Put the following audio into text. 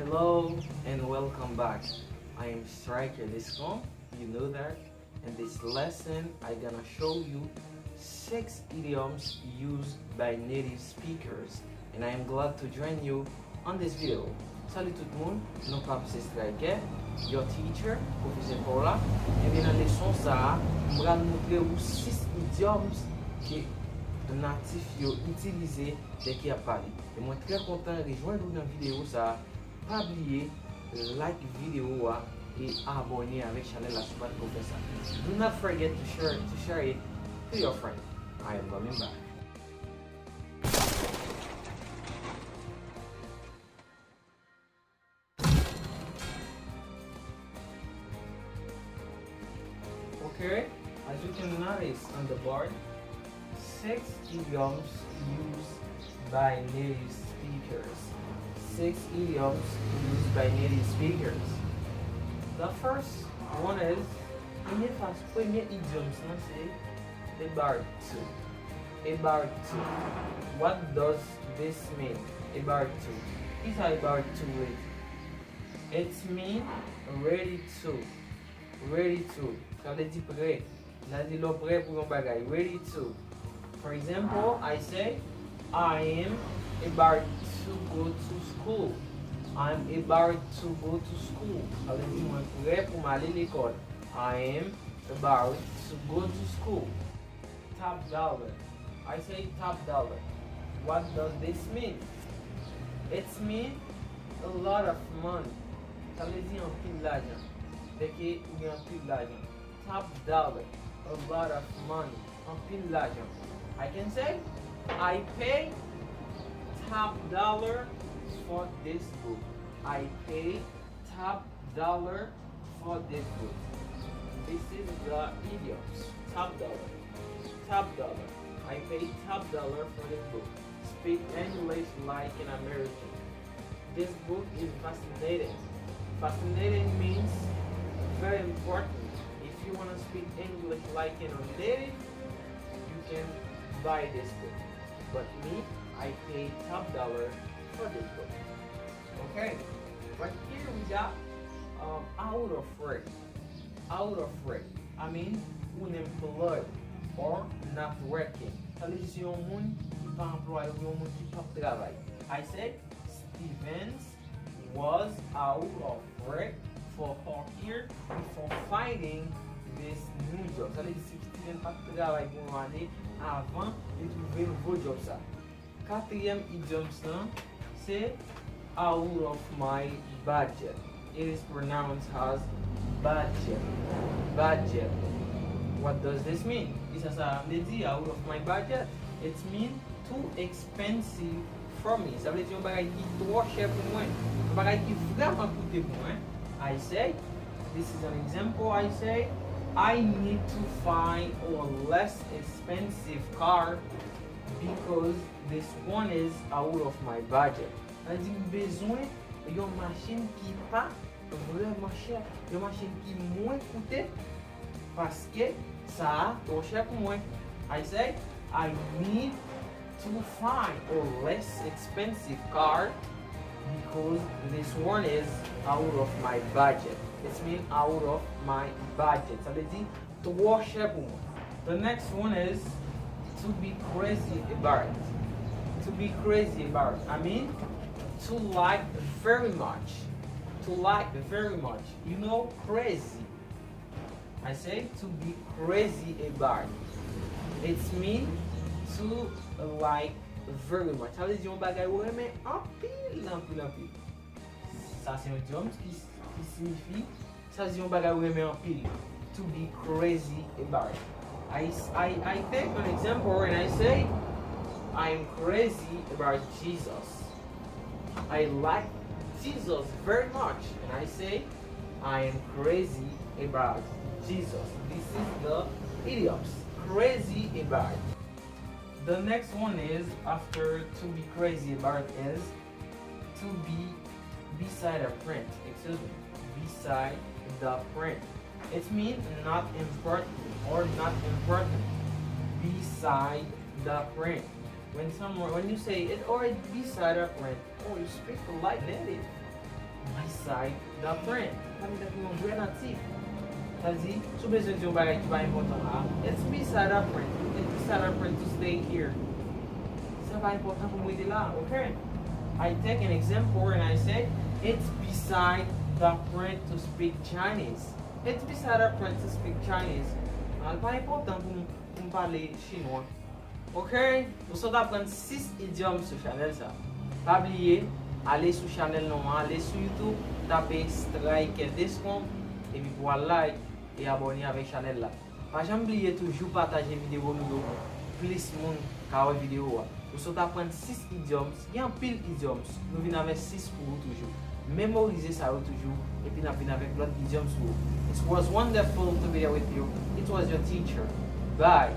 Hello and welcome back. I am Striker Discom, you know that. In this lesson, I'm gonna show you 6 idioms used by native speakers, and I am glad to join you on this video. Salut tout le monde, non pas c'est Striker, your teacher, professeur Paula, et bien dans leçon ça, je vais vous montrer 6 idioms que natif yo utilisé dès qu'il a parlé. Et moi très content de rejoindre vous dans la vidéo ça. Pas oublier like vidéo et abonner avec chanel la super professeur. Do not forget to share it to your friend. I am coming back. Okay, as you can notice on the board, 6 idioms used by native speakers. 6 idioms used by native speakers. The first one is, premier idiom c'est about to. About to. What does this mean? About to. Is about to read? It means ready to. Ready to. Ça veut dire prêt. Ça veut dire prêt pour un bagage. Ready to. For example, I say, I am about to go to school. I'm about to go to school. Ça veut dire moi prêt pour m'aller à l'école. I am about to go to school. Top dollar. I say top dollar. What does this mean? It means a lot of money. Ça veut dire un pile d'argent. Dès qu'il y a un pile d'argent. Top dollar. A lot of money. Un pile d'argent. I can say, I pay top dollar for this book. I pay top dollar for this book. This is the idioms. Top dollar. Top dollar. I pay top dollar for this book. Speak English like an American. This book is fascinating. Fascinating means very important. If you want to speak English like an native, you can buy this book. But me, I pay top dollar for this book. Okay, but here we got out of work. Out of work. I mean, unemployed or not working. Ça veut dire si un monde qui pas employé ou un monde qui pas travail. I said Stevens was out of work for 4 years before finding this new job. Ça veut dire si Steven pas travail pour une année avant de trouver un nouveau job ça. Quatrième idiom c'est out of my budget. It is pronounced as budget. Budget. What does this mean? Isa sa veut dire out of my budget. It means too expensive for me. Ça veut dire un bagage qui trop cher pour moi. Un bagage qui vraiment coûte pour moi. I say, this is an example. I say, I need to find a less expensive car because this one is out of my budget. C'est-à-dire besoin d'une machine qui n'est pas vraiment chère, une machine qui est moins coûtée parce que ça trop cher pour moi. I say, I need to find a less expensive car because this one is out of my budget. It means out of my budget. Ça veut dire trop cher pour moi. The next one is to be crazy about. To be crazy about. I mean, to like very much. To like very much. You know, crazy. I say to be crazy about. It means to like very much. Ça veut dire un bagage où aimer en pile, en pile, en pile. Ça c'est un idiome qui signifie ça c'est un bagage où aimer en pile. To be crazy about. I take an example and I say I'm crazy about Jesus. I like Jesus very much and I say I am crazy about Jesus. This is the idioms. Crazy about. The next one is after to be crazy about is to be beside a print. Excuse me. Beside the print. It means not important or not important. Beside the print. When you say it already beside a print, oh, you speak like native. beside the aprann. Ça veut dire que mon vrai natif. Ça veut dire, si vous avez un bagage qui est important là, it's beside the aprann. It's beside the aprann to stay here. C'est pas important pour moi de là, okay? I take an example and I say, it's beside the aprann to speak Chinese. It's beside the aprann to speak Chinese. C'est pas important pour parler chinois. Ok? Vous allez apprendre 6 idiomes sur Chanel ça. Pas oublier, allez sur Chanel non, allez sur YouTube, tapez strike discount et puis pour like et abonner avec Chanel là. Pas jamais oublier toujours partager vidéo nous plus moun ka vidéo. Vous allez apprendre 6 idiomes, il y a un pile idiomes. Nous venons avec 6 pour vous toujours. Mémoriser ça toujours et puis nous venons avec l'autre idiomes pour vous. It was wonderful to be here with you. It was your teacher. Bye.